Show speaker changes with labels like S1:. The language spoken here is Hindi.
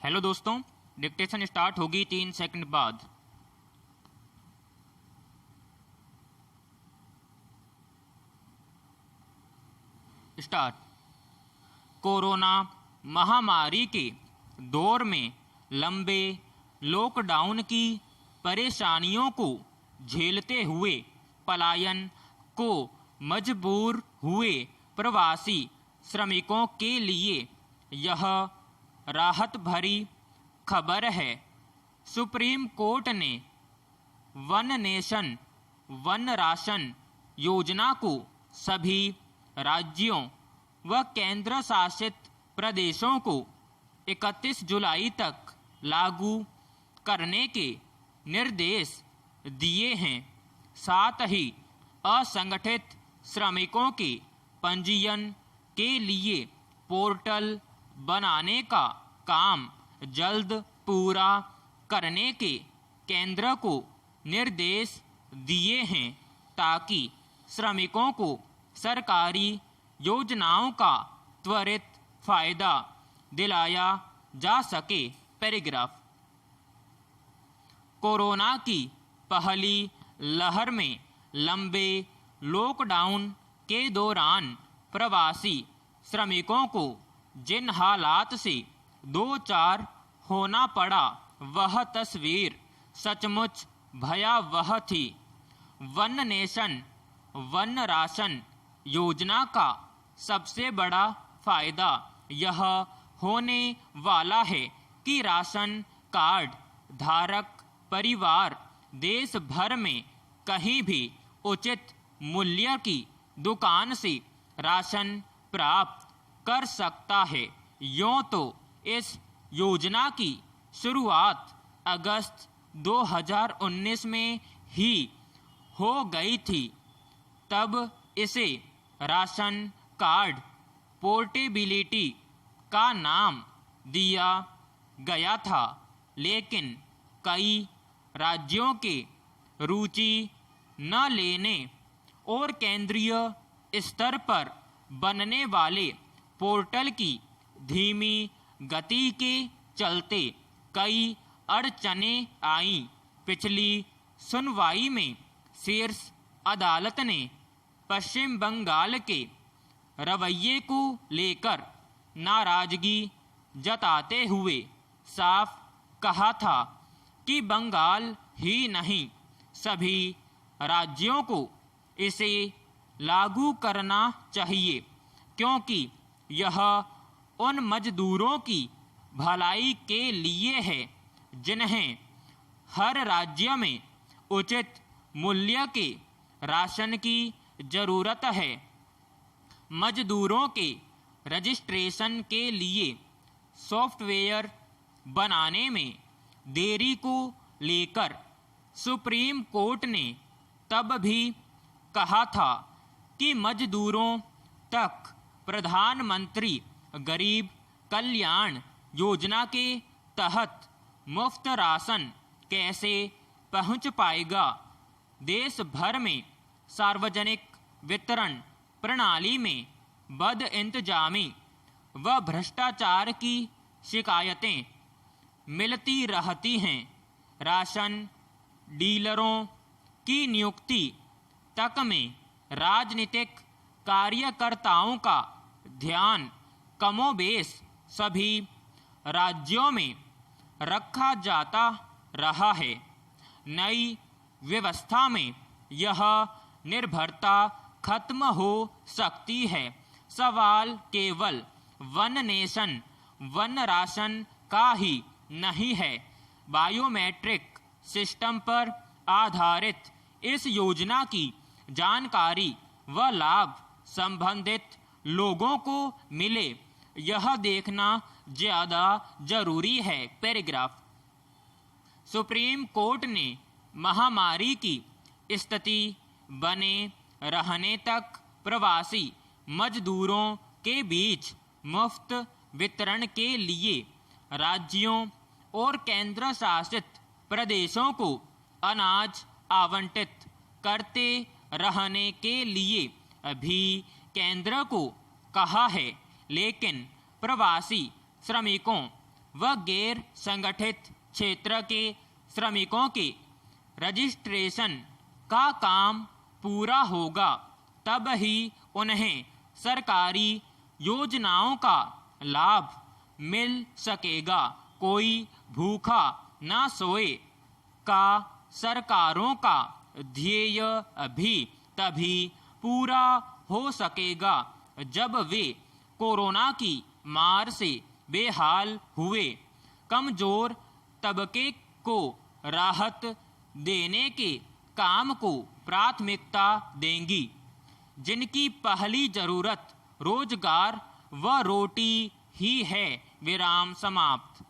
S1: हेलो दोस्तों, डिक्टेशन स्टार्ट होगी 3 सेकंड बाद। स्टार्ट। कोरोना महामारी के दौर में लंबे लॉकडाउन की परेशानियों को झेलते हुए पलायन को मजबूर हुए प्रवासी श्रमिकों के लिए यह राहत भरी खबर है। सुप्रीम कोर्ट ने वन नेशन वन राशन योजना को सभी राज्यों व केंद्र शासित प्रदेशों को 31 जुलाई तक लागू करने के निर्देश दिए हैं। साथ ही असंगठित श्रमिकों के पंजीयन के लिए पोर्टल बनाने का काम जल्द पूरा करने के केंद्र को निर्देश दिए हैं, ताकि श्रमिकों को सरकारी योजनाओं का त्वरित फायदा दिलाया जा सके। पैराग्राफ। कोरोना की पहली लहर में लंबे लॉकडाउन के दौरान प्रवासी श्रमिकों को जिन हालात से दो चार होना पड़ा, वह तस्वीर सचमुच भयावह थी। वन नेशन वन राशन योजना का सबसे बड़ा फायदा यह होने वाला है कि राशन कार्ड धारक परिवार देश भर में कहीं भी उचित मूल्य की दुकान से राशन प्राप्त कर सकता है। यूं तो इस योजना की शुरुआत अगस्त 2019 में ही हो गई थी। तब इसे राशन कार्ड पोर्टेबिलिटी का नाम दिया गया था, लेकिन कई राज्यों के रुचि न लेने और केंद्रीय स्तर पर बनने वाले पोर्टल की धीमी गति के चलते कई अड़चनें आईं। पिछली सुनवाई में शीर्ष अदालत ने पश्चिम बंगाल के रवैये को लेकर नाराजगी जताते हुए साफ कहा था कि बंगाल ही नहीं, सभी राज्यों को इसे लागू करना चाहिए, क्योंकि यह उन मजदूरों की भलाई के लिए है जिन्हें हर राज्य में उचित मूल्य के राशन की जरूरत है। मजदूरों के रजिस्ट्रेशन के लिए सॉफ्टवेयर बनाने में देरी को लेकर सुप्रीम कोर्ट ने तब भी कहा था कि मजदूरों तक प्रधानमंत्री गरीब कल्याण योजना के तहत मुफ्त राशन कैसे पहुंच पाएगा। देश भर में सार्वजनिक वितरण प्रणाली में बदइंतजामी व भ्रष्टाचार की शिकायतें मिलती रहती हैं। राशन डीलरों की नियुक्ति तक में राजनीतिक कार्यकर्ताओं का ध्यान कमोबेश सभी राज्यों में रखा जाता रहा है। नई व्यवस्था में यह निर्भरता खत्म हो सकती है। सवाल केवल वन नेशन वन राशन का ही नहीं है। बायोमेट्रिक सिस्टम पर आधारित इस योजना की जानकारी व लाभ संबंधित लोगों को मिले, यह देखना ज्यादा जरूरी है। पैराग्राफ। सुप्रीम कोर्ट ने महामारी की स्थिति बने रहने तक प्रवासी मजदूरों के बीच मुफ्त वितरण के लिए राज्यों और केंद्र शासित प्रदेशों को अनाज आवंटित करते रहने के लिए भी केंद्र को कहा है, लेकिन प्रवासी श्रमिकों व गैर संगठित क्षेत्र के श्रमिकों के रजिस्ट्रेशन का काम पूरा होगा, तब ही उन्हें सरकारी योजनाओं का लाभ मिल सकेगा। कोई भूखा ना सोए का सरकारों का ध्येय भी तभी पूरा हो सकेगा जब वे कोरोना की मार से बेहाल हुए कमजोर तबके को राहत देने के काम को प्राथमिकता देंगी, जिनकी पहली जरूरत रोजगार व रोटी ही है। विराम समाप्त।